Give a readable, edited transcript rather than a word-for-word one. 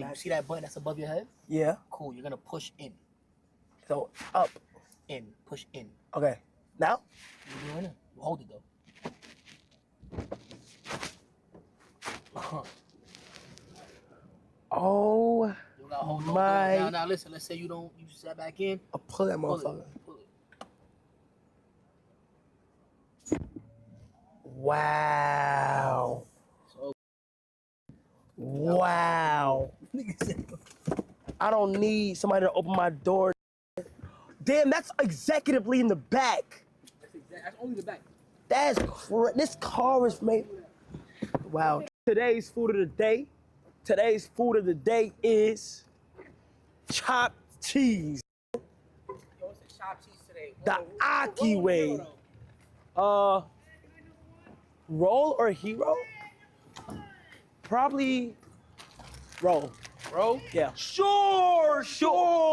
ready. You see that button that's above your head? Yeah. Cool. You're gonna push in. So up. In. Push in. Okay. Now? You're doing it. You hold it though. Oh You gotta hold my. on. Now listen. Let's say you sat back in. I'll pull that motherfucker. Pull it. Wow. So, wow. I don't need somebody to open my door. Damn, that's executively in the back. That's only the back. This car is made. Wow. Today's food of the day. Today's food of the day is chopped cheese. Yo, what's the chopped cheese today? The Akhi way. Roll or hero? Probably roll. Bro? Yeah. Sure.